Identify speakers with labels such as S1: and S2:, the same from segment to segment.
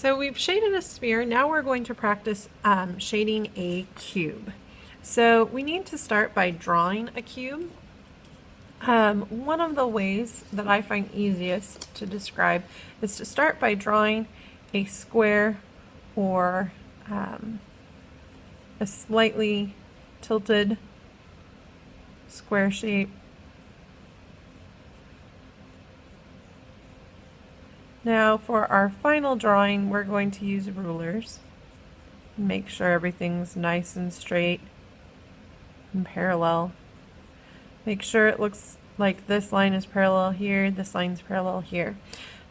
S1: So we've shaded a sphere. Now we're going to practice shading a cube. So we need to start by drawing a cube. One of the ways that I find easiest to describe is to start by drawing a square or a slightly tilted square shape. Now for our final drawing, we're going to use rulers. Make sure everything's nice and straight and parallel. Make sure it looks like this line is parallel here, this line's parallel here.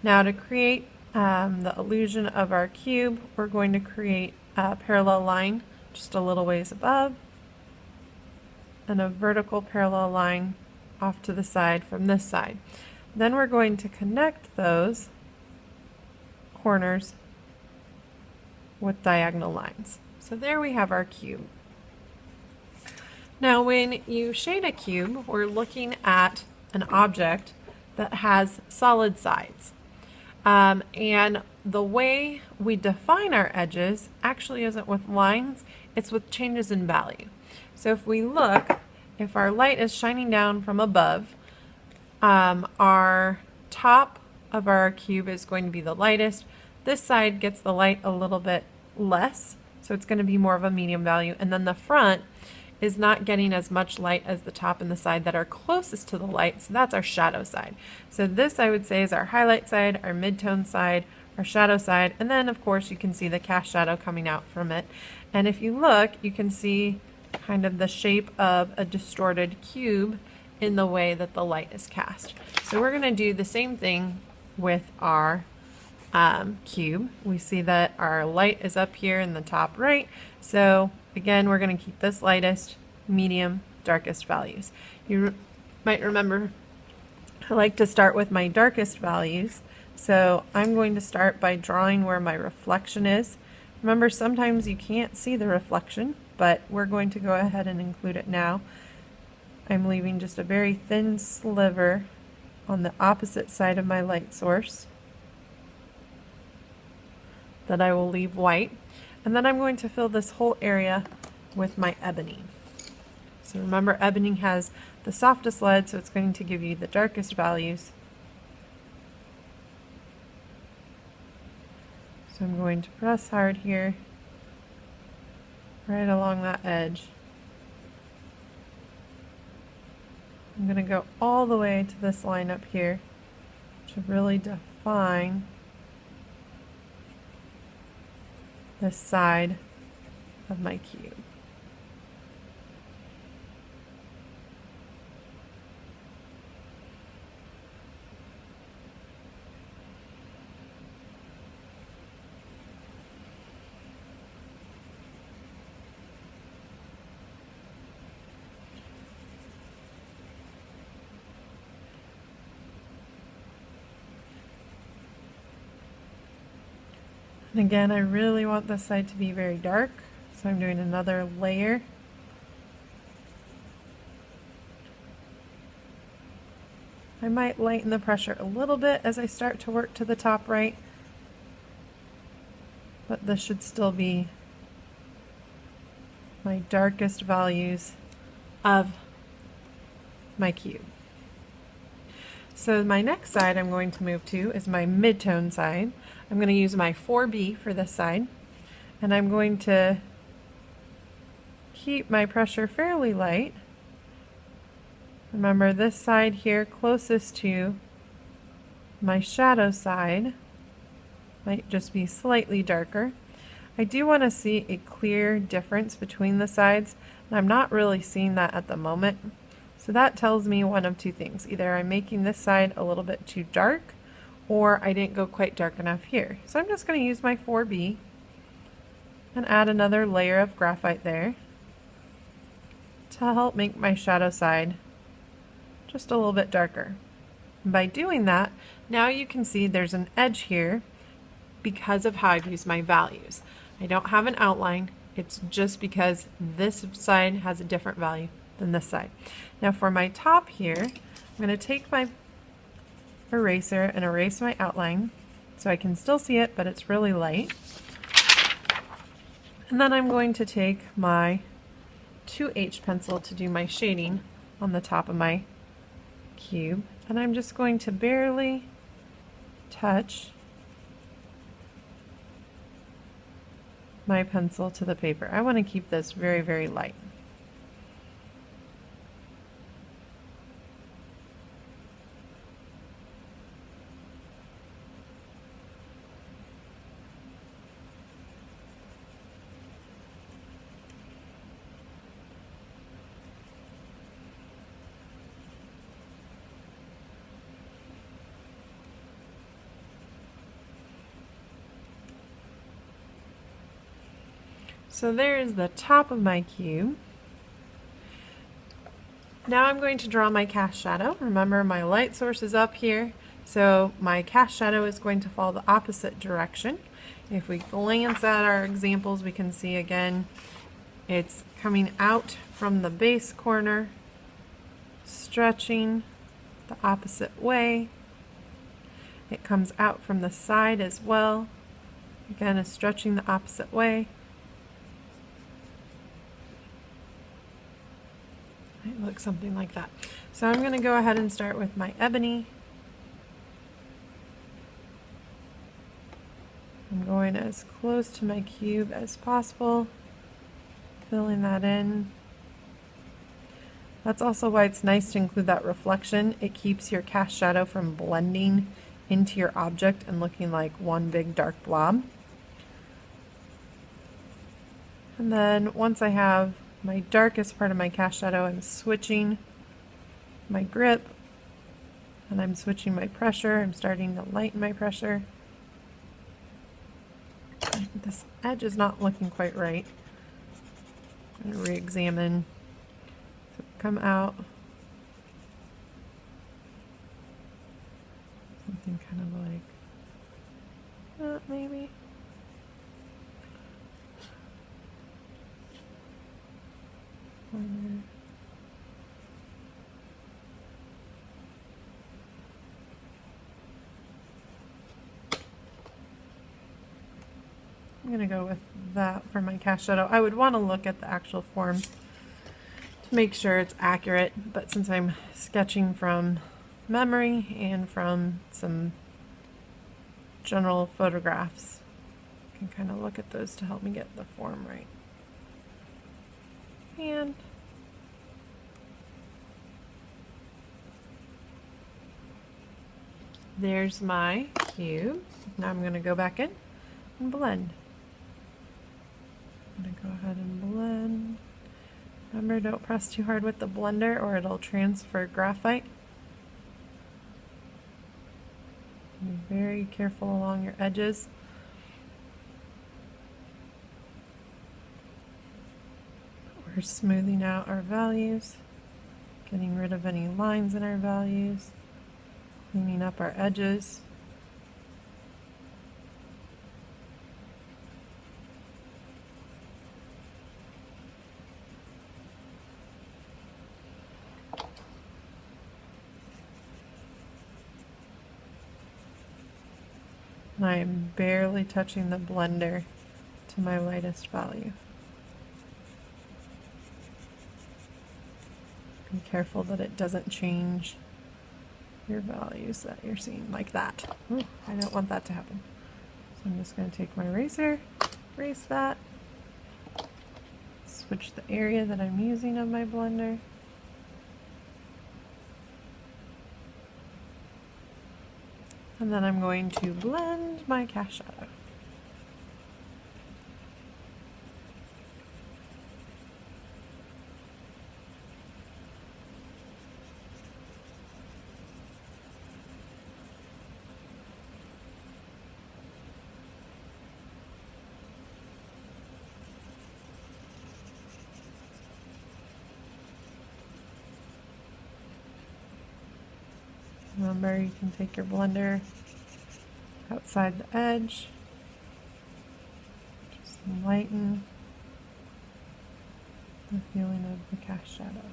S1: Now to create the illusion of our cube, we're going to create a parallel line just a little ways above and a vertical parallel line off to the side from this side. Then we're going to connect those corners with diagonal lines. So there we have our cube. Now when you shade a cube, we're looking at an object that has solid sides. And the way we define our edges actually isn't with lines, it's with changes in value. So if we look, if our light is shining down from above, our top of our cube is going to be the lightest. This side gets the light a little bit less, so it's going to be more of a medium value. And then the front is not getting as much light as the top and the side that are closest to the light, so that's our shadow side. So this, I would say, is our highlight side, our midtone side, our shadow side, and then of course you can see the cast shadow coming out from it. And if you look, you can see kind of the shape of a distorted cube in the way that the light is cast. So we're going to do the same thing with our cube. We see that our light is up here in the top right, so again we're going to keep this lightest, medium, darkest values. You might remember I like to start with my darkest values, so I'm going to start by drawing where my reflection is. Remember, sometimes you can't see the reflection, but we're going to go ahead and include it now. I'm leaving just a very thin sliver on the opposite side of my light source that I will leave white, and then I'm going to fill this whole area with my ebony. So remember, ebony has the softest lead, so it's going to give you the darkest values. So I'm going to press hard here, right along that edge. I'm going to go all the way to this line up here to really define this side of my cube. And again, I really want this side to be very dark, so I'm doing another layer. I might lighten the pressure a little bit as I start to work to the top right, but this should still be my darkest values of my cube. So my next side I'm going to move to is my midtone side. I'm going to use my 4B for this side, and I'm going to keep my pressure fairly light. Remember, this side here closest to my shadow side might just be slightly darker. I do want to see a clear difference between the sides, and I'm not really seeing that at the moment. So that tells me one of two things. Either I'm making this side a little bit too dark, or I didn't go quite dark enough here. So I'm just going to use my 4B and add another layer of graphite there to help make my shadow side just a little bit darker. And by doing that, now you can see there's an edge here because of how I've used my values. I don't have an outline, it's just because this side has a different value than this side. Now for my top here, I'm going to take my eraser and erase my outline so I can still see it, but it's really light. And then I'm going to take my 2H pencil to do my shading on the top of my cube, and I'm just going to barely touch my pencil to the paper. I want to keep this very, very light. So there's the top of my cube. Now I'm going to draw my cast shadow. Remember, my light source is up here, so my cast shadow is going to fall the opposite direction. If we glance at our examples, we can see again it's coming out from the base corner, stretching the opposite way. It comes out from the side as well. Again, it's stretching the opposite way. Might look something like that. So I'm going to go ahead and start with my ebony. I'm going as close to my cube as possible, filling that in. That's also why it's nice to include that reflection. It keeps your cast shadow from blending into your object and looking like one big dark blob. And then once I have my darkest part of my cast shadow, I'm switching my grip and I'm switching my pressure. I'm starting to lighten my pressure. This edge is not looking quite right. I'm going to re-examine. So come out. Something kind of like that, maybe. I'm going to go with that for my cast shadow. I would want to look at the actual form to make sure it's accurate, but since I'm sketching from memory and from some general photographs, I can kind of look at those to help me get the form right. And there's my cube. Now I'm going to go back in and blend. I'm going to go ahead and blend. Remember, don't press too hard with the blender or it'll transfer graphite. Be very careful along your edges. We're smoothing out our values, getting rid of any lines in our values, cleaning up our edges. And I am barely touching the blender to my lightest value. Be careful that it doesn't change your values that you're seeing like that. Ooh, I don't want that to happen. So I'm just going to take my eraser, erase that, switch the area that I'm using of my blender. And then I'm going to blend my cast shadow. Remember, you can take your blender outside the edge, just lighten the feeling of the cast shadow.